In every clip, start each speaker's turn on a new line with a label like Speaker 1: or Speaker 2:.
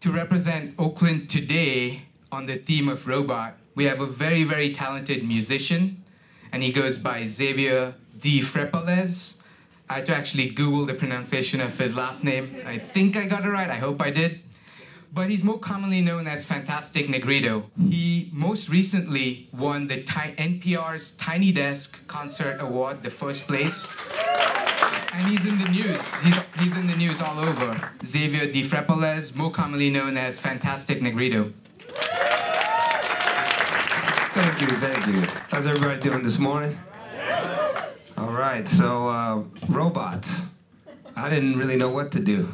Speaker 1: To represent Oakland today on the theme of robot, we have a very, very talented musician, and he goes by Xavier D. Frepales. I had to actually Google the pronunciation of his last name. I think I got it right, I hope I did. But he's more commonly known as Fantastic Negrito. He most recently won the NPR's Tiny Desk Concert Award, the first place. And he's in the news. He's in the news all over. Xavier D. Frepales, more commonly known as Fantastic Negrito.
Speaker 2: Thank you, thank you. How's everybody doing this morning? All right, so robots. I didn't really know what to do.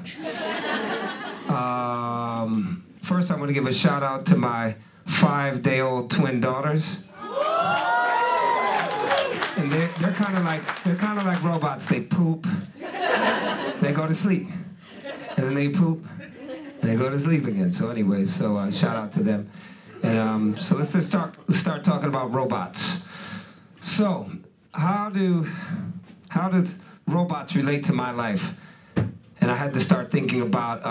Speaker 2: First, I want to give a shout out to my 5-day-old twin daughters. And they're kind of like robots. They poop, they go to sleep, and then they poop, and they go to sleep again. So anyway, shout out to them. And so let's just start talking about robots. So how does robots relate to my life? And I had to start thinking about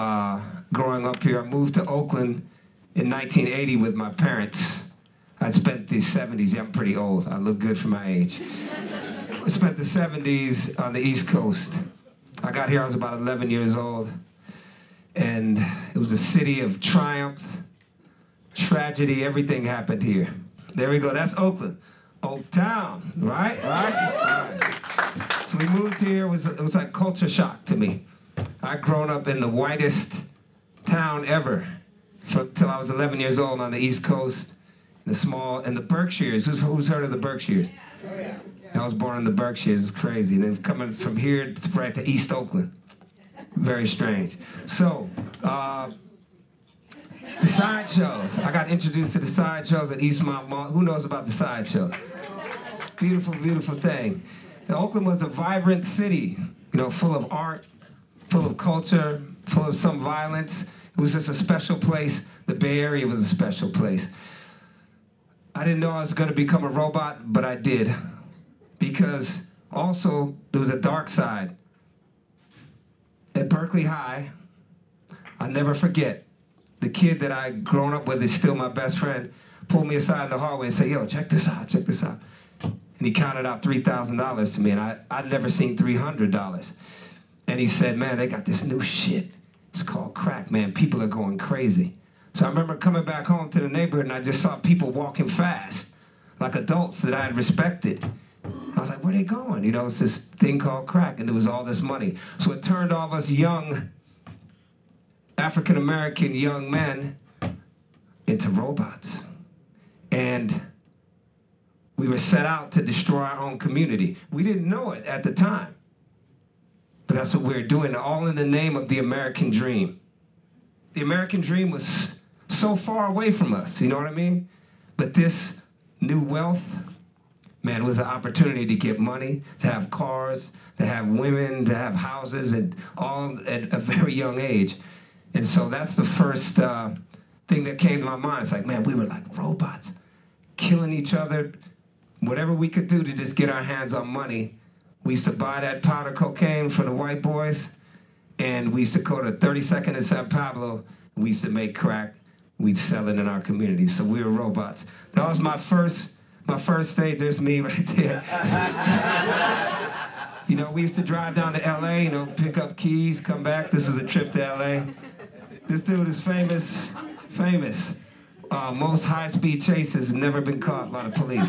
Speaker 2: growing up here. I moved to Oakland in 1980 with my parents. I spent the 70s, yeah, I'm pretty old. I look good for my age. I spent the 70s on the East Coast. I got here, I was about 11 years old. And it was a city of triumph, tragedy, everything happened here. There we go, that's Oakland. Oaktown, right? Right. So we moved here, it was like culture shock to me. I'd grown up in the whitest town ever till I was 11 years old on the East Coast. In the Berkshires. Who's heard of the Berkshires? Oh, yeah. I was born in the Berkshires. It's crazy. They're coming from here right to East Oakland. Very strange. So, the sideshows. I got introduced to the sideshows at Eastmont Mall. Who knows about the sideshow? Beautiful, beautiful thing. And Oakland was a vibrant city, full of art, full of culture, full of some violence. It was just a special place. The Bay Area was a special place. I didn't know I was going to become a robot, but I did. Because also, there was a dark side. At Berkeley High, I'll never forget, the kid that I'd grown up with is still my best friend, pulled me aside in the hallway and said, yo, check this out, check this out. And he counted out $3,000 to me, and I'd never seen $300. And he said, man, they got this new shit. It's called crack, man. People are going crazy. So I remember coming back home to the neighborhood and I just saw people walking fast, like adults that I had respected. I was like, where are they going? It's this thing called crack, and there was all this money. So it turned all of us young, African-American young men into robots. And we were set out to destroy our own community. We didn't know it at the time. But that's what we were doing, all in the name of the American dream. The American dream was so far away from us, you know what I mean? But this new wealth, man, was an opportunity to get money, to have cars, to have women, to have houses, and all at a very young age. And so that's the first thing that came to my mind. It's like, man, we were like robots, killing each other, whatever we could do to just get our hands on money. We used to buy that powder cocaine from the white boys, and we used to go to 32nd and San Pablo. We used to make crack. We'd sell it in our community. So we were robots. That was my first day. There's me right there. We used to drive down to LA, pick up keys, come back. This is a trip to LA. This dude is famous. Most high-speed chases, never been caught by the police.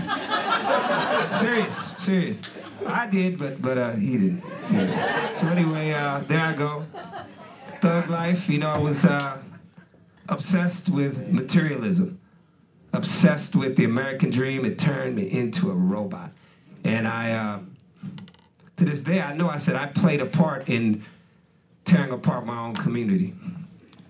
Speaker 2: Serious. I did, but he didn't. Yeah. So anyway, there I go. Thug life, I was obsessed with materialism, obsessed with the American dream. It turned me into a robot. And to this day, I I played a part in tearing apart my own community.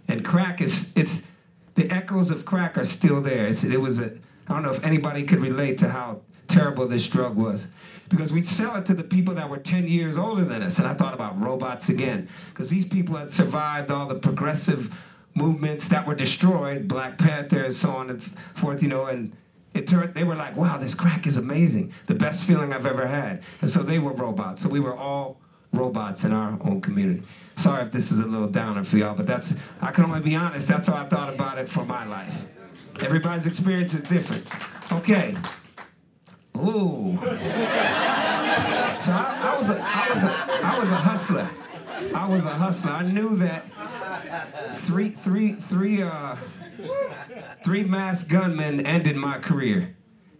Speaker 2: And crack the echoes of crack are still there. I don't know if anybody could relate to how terrible this drug was. because we'd sell it to the people that were 10 years older than us. And I thought about robots again, because these people had survived all the progressive movements that were destroyed, Black Panther and so on and forth, and they were like, wow, this crack is amazing. The best feeling I've ever had. And so they were robots. So we were all robots in our own community. Sorry if this is a little downer for y'all, but I can only be honest, that's how I thought about it for my life. Everybody's experience is different. Okay. Ooh. So I was a hustler. I was a hustler. I knew that three masked gunmen ended my career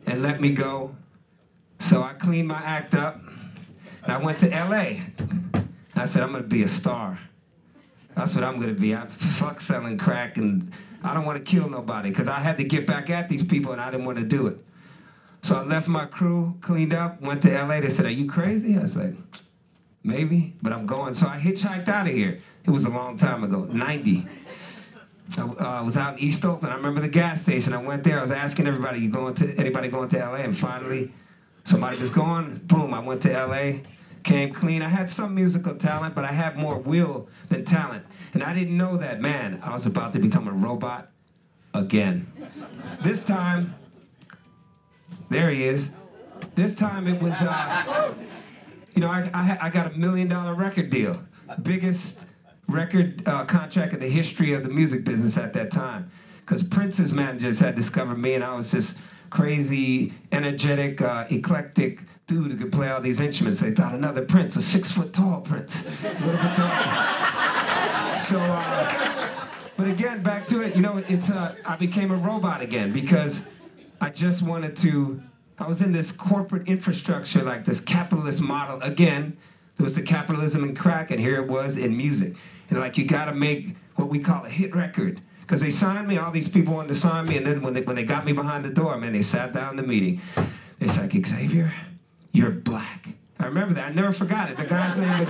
Speaker 2: and let me go. So I cleaned my act up and I went to LA. I said, I'm gonna be a star. That's what I'm gonna be. Fuck selling crack, and I don't want to kill nobody, because I had to get back at these people and I didn't want to do it. So I left my crew, cleaned up, went to LA. They said, are you crazy? I was like, maybe, but I'm going. So I hitchhiked out of here. It was a long time ago, 90. I was out in East Oakland. I remember the gas station. I went there. I was asking everybody, anybody going to LA? And finally, somebody was going. Boom, I went to LA, came clean. I had some musical talent, but I had more will than talent. And I didn't know that, man, I was about to become a robot again. This time, there he is. This time it was, I got $1 million record deal. Biggest record contract in the history of the music business at that time. Because Prince's managers had discovered me, and I was this crazy, energetic, eclectic dude who could play all these instruments. They thought another Prince, a 6-foot-tall Prince. A little bit taller. So, but again, back to it, I became a robot again, because I just wanted to, I was in this corporate infrastructure, like this capitalist model. Again, there was the capitalism in crack, and here it was in music. And like, you gotta make what we call a hit record. Because they signed me, all these people wanted to sign me, and then when they got me behind the door, man, they sat down in the meeting. It's like, Xavier, you're black. I remember that, I never forgot it. The guy's name was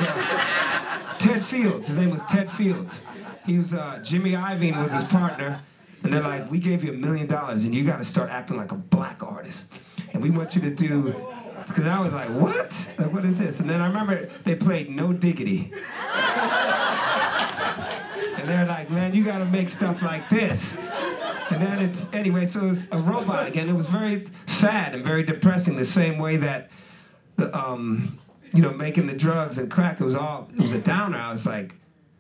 Speaker 2: Ted Fields. His name was Ted Fields. He was, Jimmy Iovine was his partner. And they're like, we gave you $1 million and you gotta start acting like a black artist. And we want you to do, because I was like, what? Like, what is this? And then I remember they played No Diggity. And they're like, man, you gotta make stuff like this. And then anyway, so it was a robot again. It was very sad and very depressing, the same way that, making the drugs and crack, it was a downer. I was like,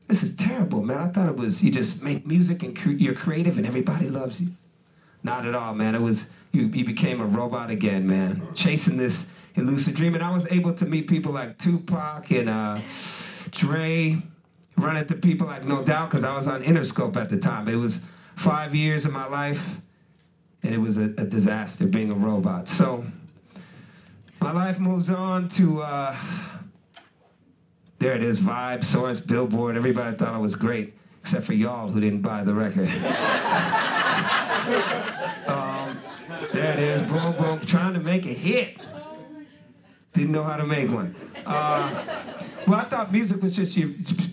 Speaker 2: this is terrible, man. I thought it was, you just make music and you're creative and everybody loves you. Not at all, man. It was, you became a robot again, man. Chasing this elusive dream. And I was able to meet people like Tupac and Dre, run into people like No Doubt, because I was on Interscope at the time. It was 5 years of my life, and it was a disaster being a robot. So my life moves on to, there it is, Vibe, Source, Billboard. Everybody thought I was great, except for y'all who didn't buy the record. There it is, boom, boom, trying to make a hit. Didn't know how to make one. Well, I thought music was just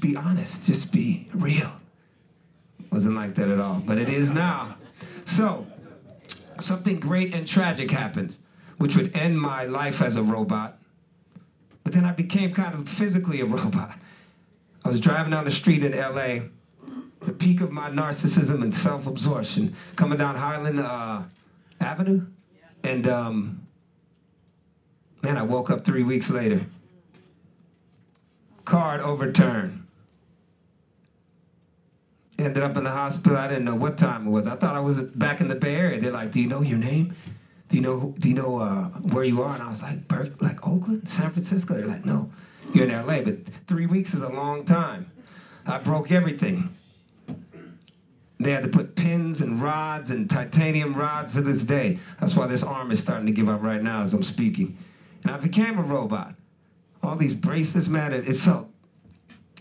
Speaker 2: be honest, just be real. Wasn't like that at all, but it is now. So, something great and tragic happened, which would end my life as a robot. But then I became kind of physically a robot. I was driving down the street in LA, the peak of my narcissism and self-absorption, coming down Highland Avenue, and man, I woke up 3 weeks later. Car had overturned. Ended up in the hospital. I didn't know what time it was. I thought I was back in the Bay Area. They're like, do you know your name? Do you know where you are? And I was like, like Oakland, San Francisco? They're like, no, you're in LA, but 3 weeks is a long time. I broke everything. They had to put pins and rods and titanium rods to this day. That's why this arm is starting to give up right now as I'm speaking. And I became a robot. All these braces, man, it felt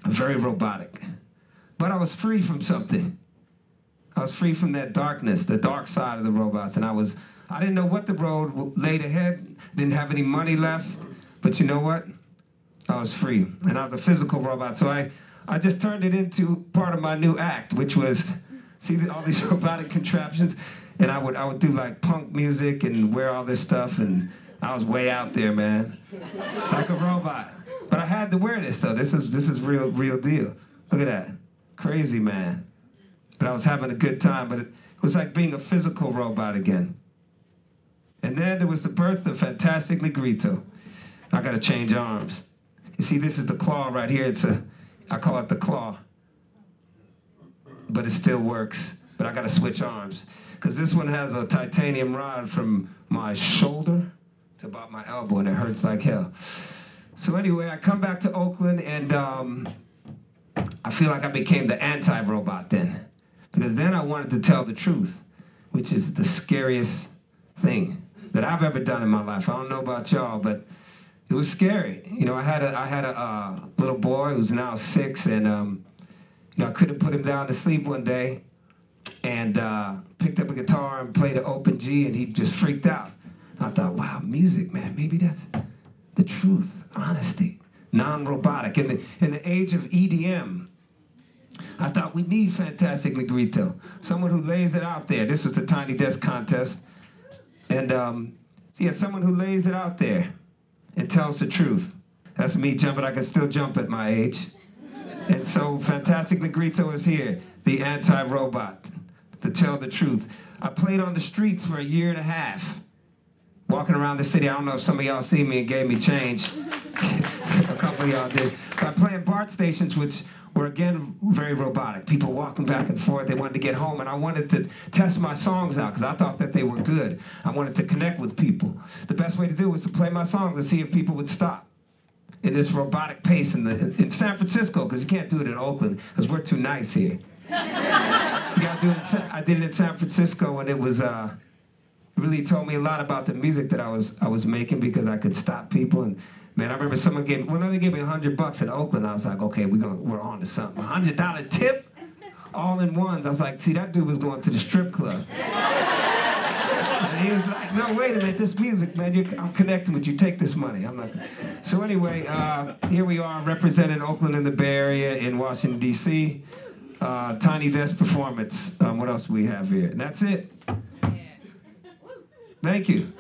Speaker 2: very robotic. But I was free from something. I was free from that darkness, the dark side of the robots. And I didn't know what the road laid ahead. Didn't have any money left. But you know what? I was free. And I was a physical robot. So I just turned it into part of my new act, which was, see all these robotic contraptions? And I would do like punk music and wear all this stuff and I was way out there, man, like a robot. But I had to wear this though. This is real deal. Look at that, crazy, man. But I was having a good time. But it was like being a physical robot again. And then there was the birth of Fantastic Negrito. I got to change arms. You see, this is the claw right here. I call it the claw. But it still works. But I got to switch arms. Because this one has a titanium rod from my shoulder to about my elbow, and it hurts like hell. So anyway, I come back to Oakland, and I feel like I became the anti-robot then. Because then I wanted to tell the truth, which is the scariest thing that I've ever done in my life. I don't know about y'all, but it was scary. You know, I had a little boy who's now 6, and you know, I couldn't put him down to sleep one day, and picked up a guitar and played an open G, and he just freaked out. I thought, wow, music, man, maybe that's the truth, honesty, non-robotic. In the age of EDM, I thought we need Fantastic Negrito, someone who lays it out there. This was a Tiny Desk contest, and yeah, someone who lays it out there and tells the truth. That's me jumping. I can still jump at my age. And so Fantastic Negrito is here, the anti-robot, to tell the truth. I played on the streets for a year and a half, walking around the city. I don't know if some of y'all see me and gave me change. A couple of y'all did. But I play in BART stations, which were, again, very robotic. People walking back and forth. They wanted to get home, and I wanted to test my songs out because I thought that they were good. I wanted to connect with people. The best way to do it was to play my songs and see if people would stop in this robotic pace in San Francisco, because you can't do it in Oakland because we're too nice here. I did it in San Francisco, and it was really told me a lot about the music that I was making, because I could stop people. And man, I remember someone they gave me $100 in Oakland. I was like, okay, we're on to something. $100 tip, all in ones. I was like, see, that dude was going to the strip club. And he was like, no, wait a minute, this music, man, I'm connecting with you. Take this money. I'm not. So anyway, here we are representing Oakland in the Bay Area in Washington, D.C. Tiny Desk performance. What else do we have here? And that's it. Thank you.